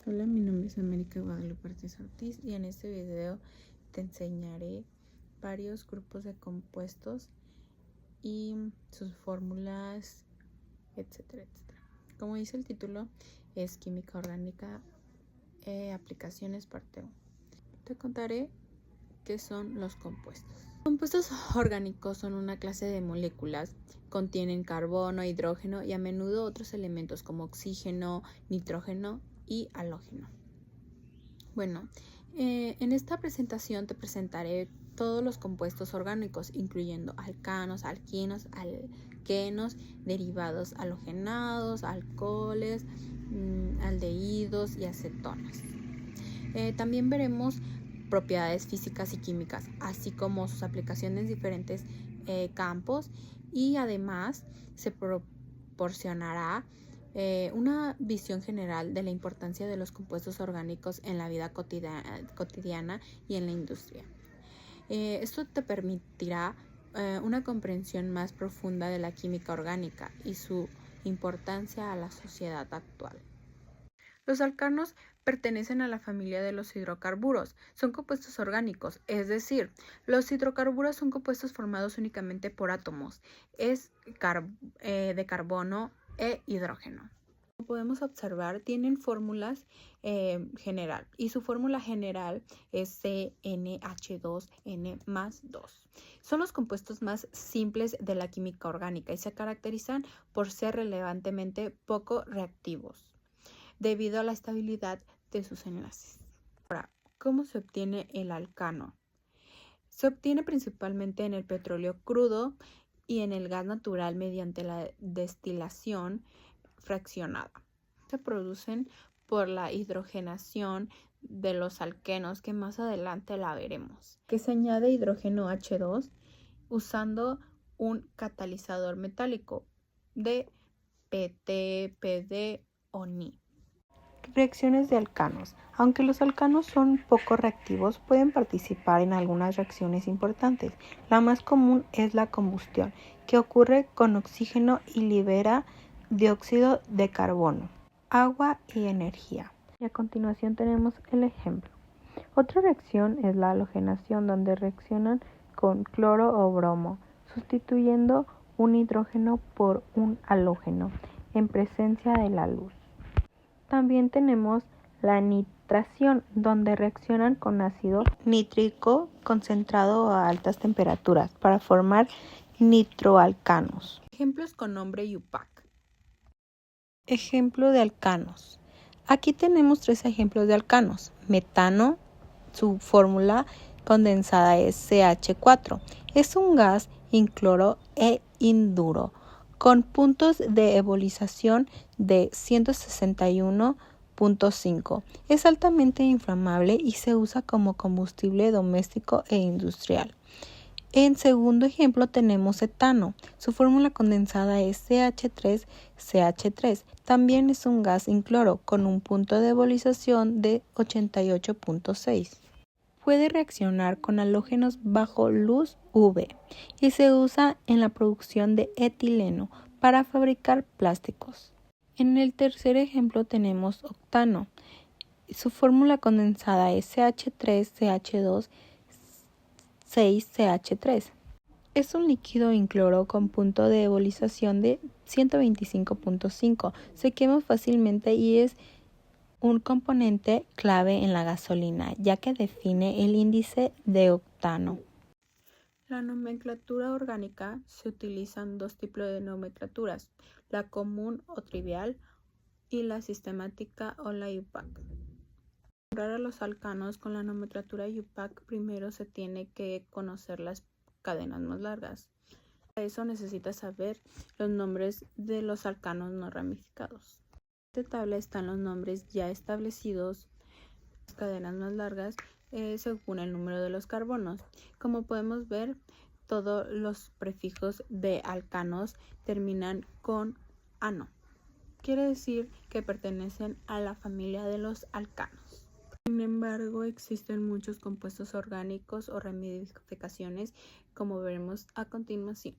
Hola, mi nombre es América Guadalupe Ortiz y en este video te enseñaré varios grupos de compuestos y sus fórmulas, etcétera, etcétera. Como dice el título, es Química Orgánica, Aplicaciones parte 1. Te contaré qué son los compuestos. Los compuestos orgánicos son una clase de moléculas, contienen carbono, hidrógeno y a menudo otros elementos como oxígeno, nitrógeno y halógeno. Bueno, en esta presentación te presentaré todos los compuestos orgánicos, incluyendo alcanos, alquinos, alquenos, derivados halogenados, alcoholes, aldehídos y acetonas. También veremos propiedades físicas y químicas, así como sus aplicaciones en diferentes campos, y además se proporcionará una visión general de la importancia de los compuestos orgánicos en la vida cotidiana y en la industria. Esto te permitirá una comprensión más profunda de la química orgánica y su importancia a la sociedad actual. Los alcanos pertenecen a la familia de los hidrocarburos. Son compuestos orgánicos, es decir, los hidrocarburos son compuestos formados únicamente por átomos de carbono e hidrógeno. Como podemos observar, tienen fórmulas general y su fórmula general es CnH2n+2. Son los compuestos más simples de la química orgánica y se caracterizan por ser relevantemente poco reactivos debido a la estabilidad de sus enlaces. Ahora, ¿cómo se obtiene el alcano? Se obtiene principalmente en el petróleo crudo y en el gas natural mediante la destilación fraccionada. Se producen por la hidrogenación de los alquenos, que más adelante la veremos, que se añade hidrógeno H2 usando un catalizador metálico de PT, PD o Ni. Reacciones de alcanos. Aunque los alcanos son poco reactivos, pueden participar en algunas reacciones importantes. La más común es la combustión, que ocurre con oxígeno y libera dióxido de carbono, agua y energía. Y a continuación tenemos el ejemplo. Otra reacción es la halogenación, donde reaccionan con cloro o bromo, sustituyendo un hidrógeno por un halógeno en presencia de la luz. También tenemos la nitración, donde reaccionan con ácido nítrico concentrado a altas temperaturas para formar nitroalcanos. Ejemplos con nombre IUPAC. Ejemplo de alcanos. Aquí tenemos 3 ejemplos de alcanos. Metano, su fórmula condensada es CH4. Es un gas incloro e induro, con puntos de ebulización de 161.5. Es altamente inflamable y se usa como combustible doméstico e industrial. En segundo ejemplo tenemos etano. Su fórmula condensada es CH3CH3. También es un gas incloro con un punto de ebulización de 88.6. Puede reaccionar con halógenos bajo luz UV y se usa en la producción de etileno para fabricar plásticos. En el tercer ejemplo tenemos octano. Su fórmula condensada es CH3CH2,6CH3. Es un líquido incloro con punto de ebulización de 125.5. Se quema fácilmente y es un componente clave en la gasolina, ya que define el índice de octano. La nomenclatura orgánica se utilizan 2 tipos de nomenclaturas, la común o trivial y la sistemática o la IUPAC. Para nombrar a los alcanos con la nomenclatura IUPAC, primero se tiene que conocer las cadenas más largas. Para eso necesitas saber los nombres de los alcanos no ramificados. En esta tabla están los nombres ya establecidos, las cadenas más largas, según el número de los carbonos. Como podemos ver, todos los prefijos de alcanos terminan con ano. Quiere decir que pertenecen a la familia de los alcanos. Sin embargo, existen muchos compuestos orgánicos o ramificaciones, como veremos a continuación.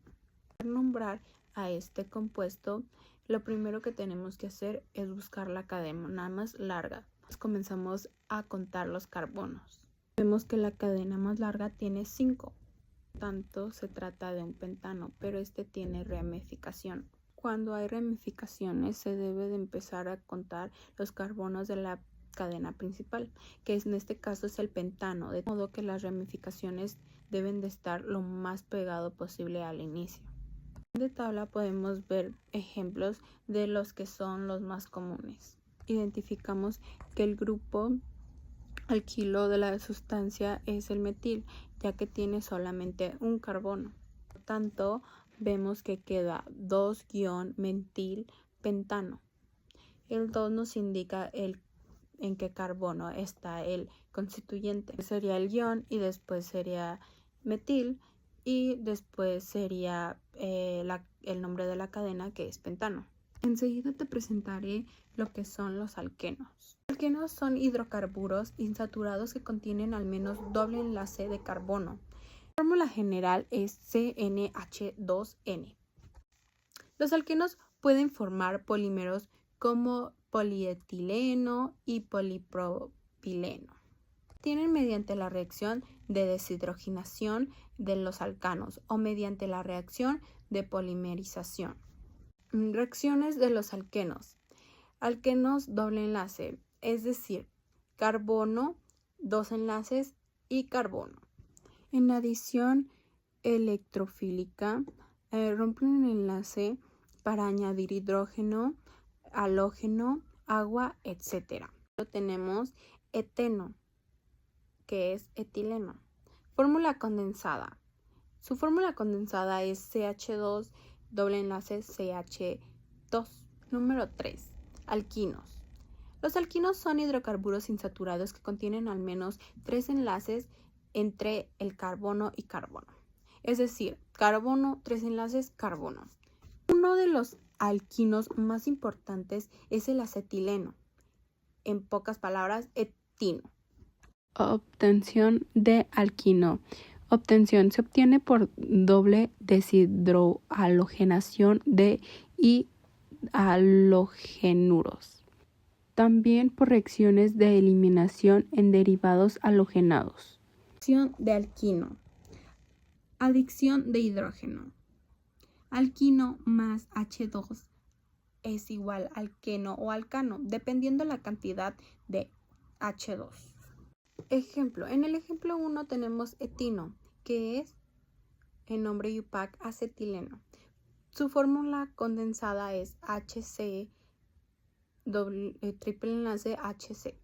Para nombrar a este compuesto, lo primero que tenemos que hacer es buscar la cadena más larga. Comenzamos a contar los carbonos. Vemos que la cadena más larga tiene 5. Por tanto, se trata de un pentano, pero este tiene ramificación. Cuando hay ramificaciones, se debe de empezar a contar los carbonos de la cadena principal, que en este caso es el pentano, de modo que las ramificaciones deben de estar lo más pegado posible al inicio. En la tabla podemos ver ejemplos de los que son los más comunes. Identificamos que el grupo alquilo de la sustancia es el metil, ya que tiene solamente un carbono. Por tanto, vemos que queda 2-metilpentano. El 2 nos indica en qué carbono está el constituyente. Sería el guión y después sería metil y después sería el nombre de la cadena, que es pentano. Enseguida te presentaré lo que son los alquenos. Los alquenos son hidrocarburos insaturados que contienen al menos doble enlace de carbono. La fórmula general es CnH2n. Los alquenos pueden formar polímeros como polietileno y polipropileno. Tienen mediante la reacción de deshidrogenación de los alcanos o mediante la reacción de polimerización. Reacciones de los alquenos. Alquenos doble enlace, es decir, carbono, 2 enlaces y carbono. En adición electrofílica, rompen el enlace para añadir hidrógeno, halógeno, agua, etc. Tenemos eteno, que es etileno. Fórmula condensada. Su fórmula condensada es CH2 doble enlace CH2. Número 3. Alquinos. Los alquinos son hidrocarburos insaturados que contienen al menos 3 enlaces entre el carbono y carbono. Es decir, carbono, 3 enlaces, carbono. Uno de los alquinos más importantes es el acetileno. En pocas palabras, etino. Obtención de alquino. Obtención se obtiene por doble deshidrohalogenación de halogenuros. También por reacciones de eliminación en derivados halogenados. Adicción de alquino. Adicción de hidrógeno. Alquino más H2 es igual a alqueno o alcano, dependiendo la cantidad de H2. Ejemplo, en el ejemplo 1 tenemos etino, que es en nombre IUPAC acetileno. Su fórmula condensada es HC triple enlace HC.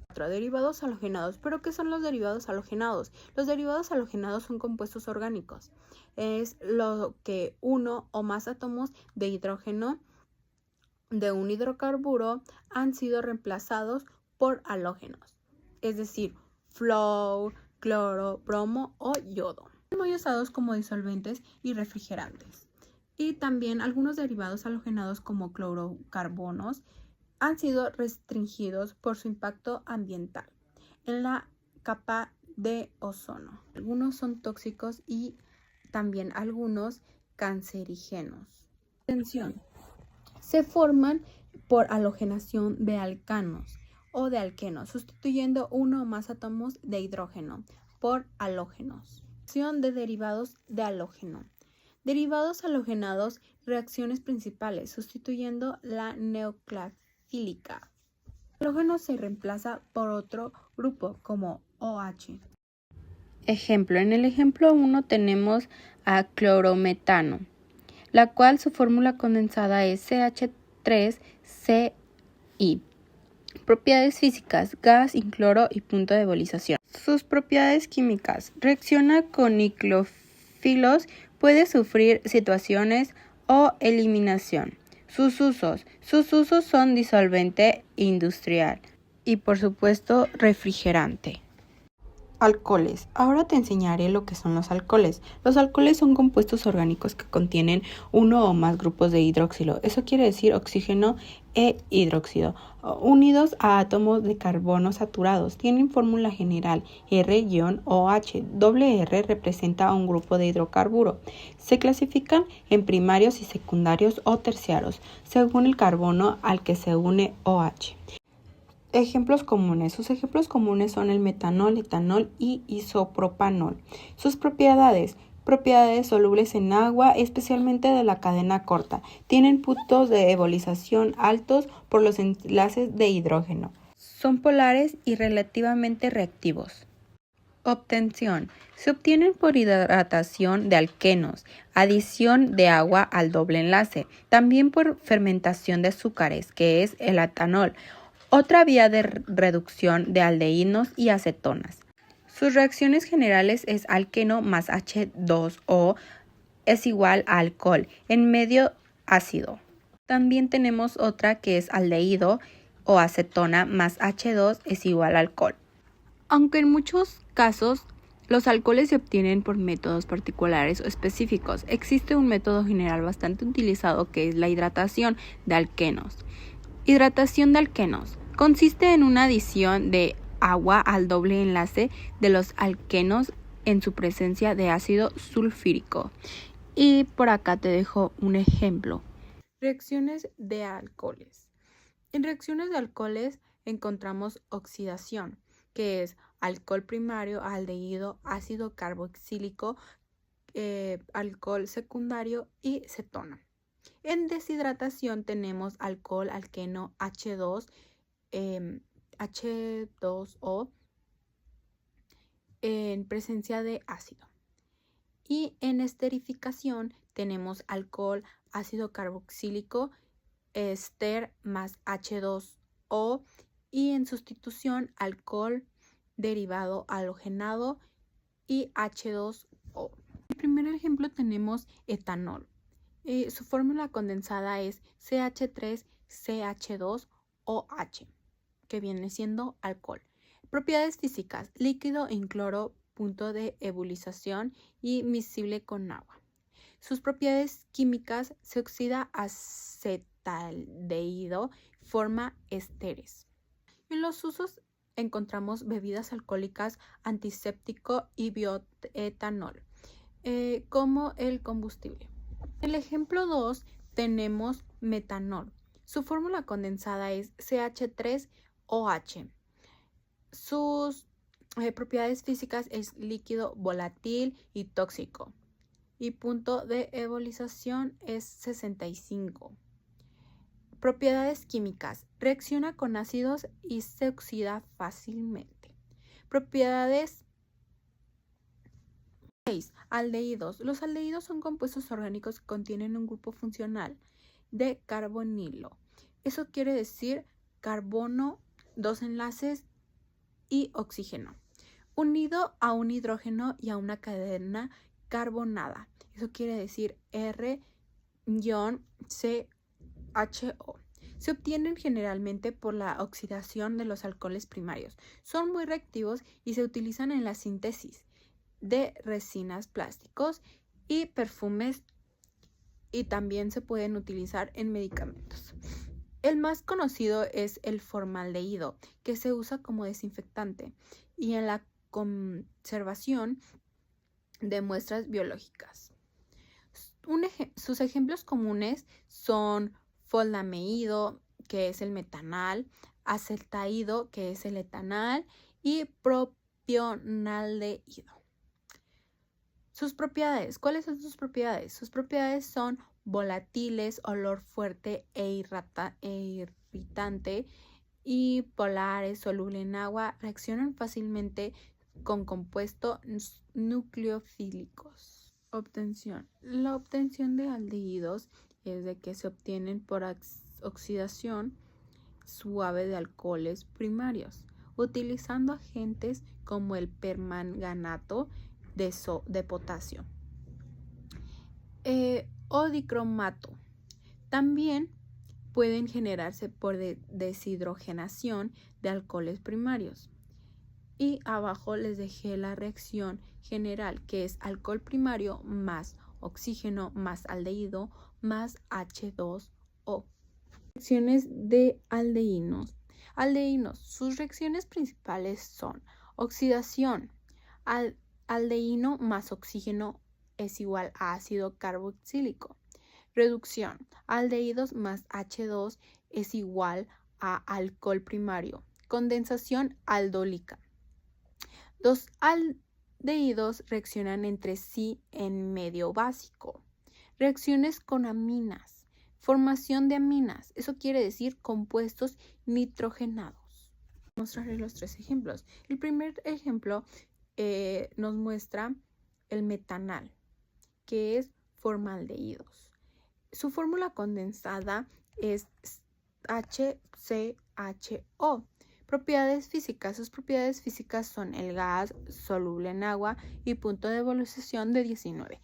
4. Derivados halogenados. ¿Pero qué son los derivados halogenados? Los derivados halogenados son compuestos orgánicos. Es lo que uno o más átomos de hidrógeno de un hidrocarburo han sido reemplazados por halógenos, es decir, flúor, cloro, bromo o yodo. Son muy usados como disolventes y refrigerantes. Y también algunos derivados halogenados como clorocarbonos han sido restringidos por su impacto ambiental en la capa de ozono. Algunos son tóxicos y también algunos cancerígenos. Atención. Se forman por halogenación de alcanos o de alquenos, sustituyendo uno o más átomos de hidrógeno por halógenos. Reacción de derivados de halógeno. Derivados halogenados, reacciones principales, sustituyendo la nucleofílica. El halógeno se reemplaza por otro grupo como OH. Ejemplo, en el ejemplo 1 tenemos a clorometano, la cual su fórmula condensada es CH3CI. Propiedades físicas: gas, incloro y punto de ebullición. Sus propiedades químicas: reacciona con nucleófilos, puede sufrir situaciones o eliminación. Sus usos son disolvente industrial y por supuesto refrigerante. Alcoholes. Ahora te enseñaré lo que son los alcoholes. Los alcoholes son compuestos orgánicos que contienen uno o más grupos de hidroxilo. Eso quiere decir oxígeno e hidróxido, unidos a átomos de carbono saturados. Tienen fórmula general R-OH. Doble R representa a un grupo de hidrocarburo. Se clasifican en primarios y secundarios o terciarios, según el carbono al que se une OH. ejemplos comunes. Sus ejemplos comunes son el metanol, etanol y isopropanol. Sus propiedades. Propiedades solubles en agua, especialmente de la cadena corta. Tienen puntos de ebullición altos por los enlaces de hidrógeno. Son polares y relativamente reactivos. Obtención. Se obtienen por hidratación de alquenos, adición de agua al doble enlace, también por fermentación de azúcares, que es el etanol, otra vía de reducción de aldehídos y acetonas. Sus reacciones generales es alqueno más H2O es igual a alcohol en medio ácido. También tenemos otra que es aldehído o acetona más H2 es igual a alcohol. Aunque en muchos casos los alcoholes se obtienen por métodos particulares o específicos, existe un método general bastante utilizado que es la hidratación de alquenos. Hidratación de alquenos consiste en una adición de agua al doble enlace de los alquenos en su presencia de ácido sulfúrico. Y por acá te dejo un ejemplo. Reacciones de alcoholes. En reacciones de alcoholes encontramos oxidación, que es alcohol primario, aldehído, ácido carboxílico, alcohol secundario y cetona. En deshidratación tenemos alcohol, alqueno, H2, H2O en presencia de ácido. Y en esterificación tenemos alcohol, ácido carboxílico, ester más H2O y en sustitución alcohol derivado halogenado y H2O. En el primer ejemplo tenemos etanol. Su fórmula condensada es CH3CH2OH, que viene siendo alcohol. Propiedades físicas: líquido incloro, punto de ebullición y miscible con agua. Sus propiedades químicas: se oxida acetaldehído, forma esteres. En los usos encontramos bebidas alcohólicas, antiséptico y bioetanol, como el combustible. En el ejemplo 2 tenemos metanol. Su fórmula condensada es CH3OH. Sus propiedades físicas es líquido volátil y tóxico. Y punto de ebullición es 65. Propiedades químicas: reacciona con ácidos y se oxida fácilmente. Propiedades 6. Aldehídos. Los aldehídos son compuestos orgánicos que contienen un grupo funcional de carbonilo. Eso quiere decir carbono, dos enlaces y oxígeno, unido a un hidrógeno y a una cadena carbonada. Eso quiere decir R-CHO. Se obtienen generalmente por la oxidación de los alcoholes primarios. Son muy reactivos y se utilizan en la síntesis de resinas, plásticos y perfumes, y también se pueden utilizar en medicamentos. El más conocido es el formaldehído, que se usa como desinfectante y en la conservación de muestras biológicas. Sus ejemplos comunes son formaldehído, que es el metanal, acetaldehído, que es el etanal, y propionaldehído. Sus propiedades. ¿Cuáles son sus propiedades? Sus propiedades son volátiles, olor fuerte e irritante, y polares, soluble en agua, reaccionan fácilmente con compuestos nucleofílicos. Obtención. La obtención de aldehídos es de que se obtienen por oxidación suave de alcoholes primarios, utilizando agentes como el permanganato de potasio o dicromato. También pueden generarse por deshidrogenación de alcoholes primarios. Y abajo les dejé la reacción general, que es alcohol primario más oxígeno más aldehído más H2O. Reacciones de aldehídos. Aldehídos. Sus reacciones principales son oxidación. Aldehído más oxígeno es igual a ácido carboxílico. Reducción. Aldehídos más H2 es igual a alcohol primario. Condensación aldólica. Dos aldehídos reaccionan entre sí en medio básico. Reacciones con aminas. Formación de aminas. Eso quiere decir compuestos nitrogenados. Mostraré los 3 ejemplos. El primer ejemplo nos muestra el metanal, que es formaldehídos. Su fórmula condensada es HCHO. Propiedades físicas. Sus propiedades físicas son el gas soluble en agua y punto de evolución de 19.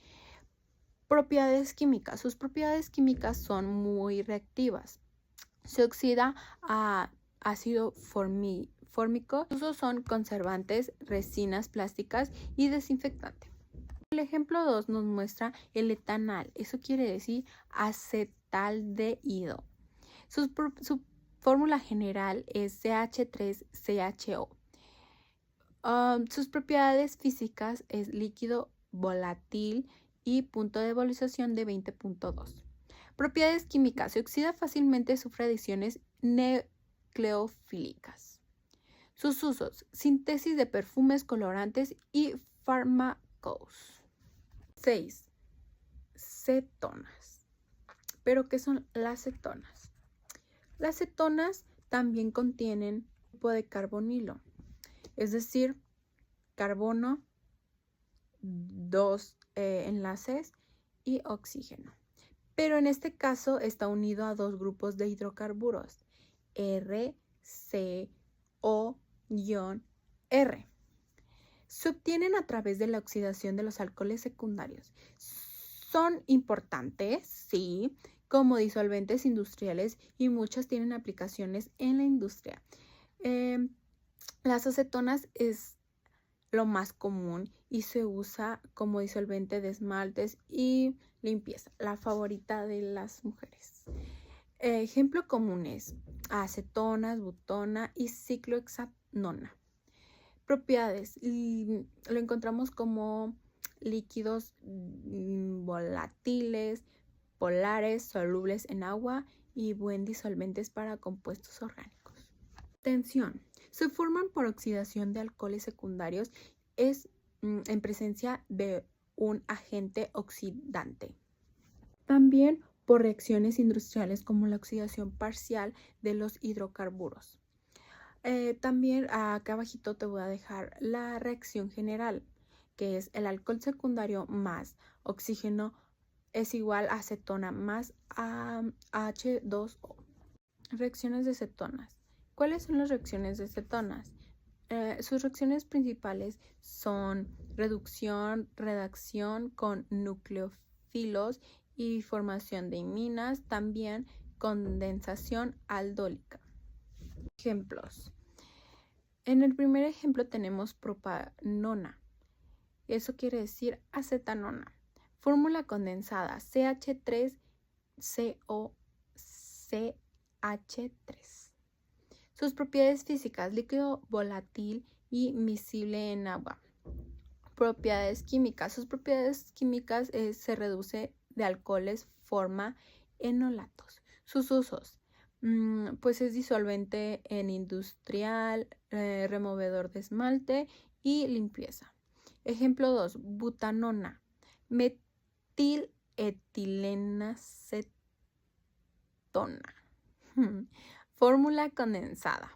Propiedades químicas. Sus propiedades químicas son muy reactivas. Se oxida a ácido fórmico. Sus usos son conservantes, resinas plásticas y desinfectante. El ejemplo 2 nos muestra el etanal. Eso quiere decir acetaldehído. Su fórmula general es CH3CHO. Sus propiedades físicas es líquido volátil y punto de evolución de 20.2. Propiedades químicas. Se oxida fácilmente, sufre adiciones nucleofílicas. Sus usos. Síntesis de perfumes, colorantes y fármacos. 6. Cetonas. ¿Pero qué son las cetonas? Las cetonas también contienen grupo de carbonilo, es decir, carbono, 2 enlaces y oxígeno. Pero en este caso está unido a 2 grupos de hidrocarburos, RCO-R. Se obtienen a través de la oxidación de los alcoholes secundarios. Son importantes, sí, como disolventes industriales y muchas tienen aplicaciones en la industria. Las acetonas es lo más común y se usa como disolvente de esmaltes y limpieza, la favorita de las mujeres. Ejemplo comunes: acetonas, butona y ciclohexanona. Propiedades: lo encontramos como líquidos volátiles, polares, solubles en agua y buen disolventes para compuestos orgánicos. Tensión. Se forman por oxidación de alcoholes secundarios, es en presencia de un agente oxidante. También por reacciones industriales como la oxidación parcial de los hidrocarburos. También acá abajito te voy a dejar la reacción general, que es el alcohol secundario más oxígeno es igual a acetona más a H2O. Reacciones de cetonas. ¿Cuáles son las reacciones de cetonas? Sus reacciones principales son reducción, reacción con nucleófilos y formación de iminas, también condensación aldólica. Ejemplos. En el primer ejemplo tenemos propanona. Eso quiere decir acetanona. Fórmula condensada CH3COCH3. Sus propiedades físicas: líquido volátil y miscible en agua. Propiedades químicas. Sus propiedades químicas se reduce de alcoholes, forma enolatos. Sus usos: pues es disolvente en industrial, removedor de esmalte y limpieza. Ejemplo 2. Butanona. Metiletilenacetona. Fórmula condensada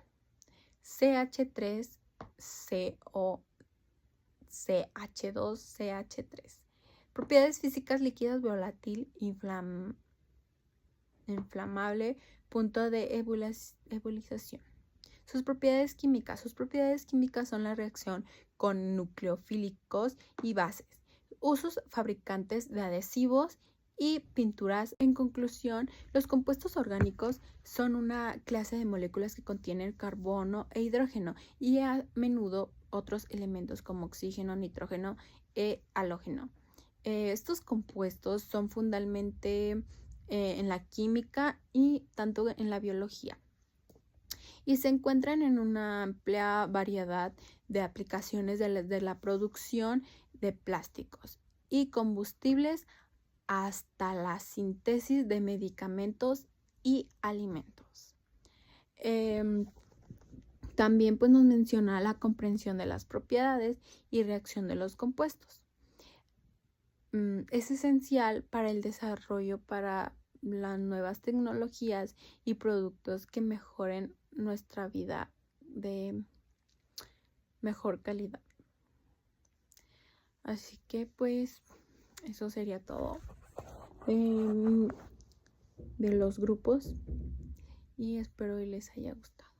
CH3COCH2CH3. Propiedades físicas: líquidos volátil, inflamable, punto de ebulización. Sus propiedades químicas. Sus propiedades químicas son la reacción con nucleofílicos y bases. Usos: fabricantes de adhesivos y pinturas. En conclusión, los compuestos orgánicos son una clase de moléculas que contienen carbono e hidrógeno y a menudo otros elementos como oxígeno, nitrógeno e halógeno. Estos compuestos son fundamentalmente en la química y tanto en la biología, y se encuentran en una amplia variedad de aplicaciones de la producción de plásticos y combustibles hasta la síntesis de medicamentos y alimentos. También pues nos menciona la comprensión de las propiedades y reacción de los compuestos. Es esencial para el desarrollo para las nuevas tecnologías y productos que mejoren nuestra vida de mejor calidad. Así que pues eso sería todo de los grupos y espero que les haya gustado.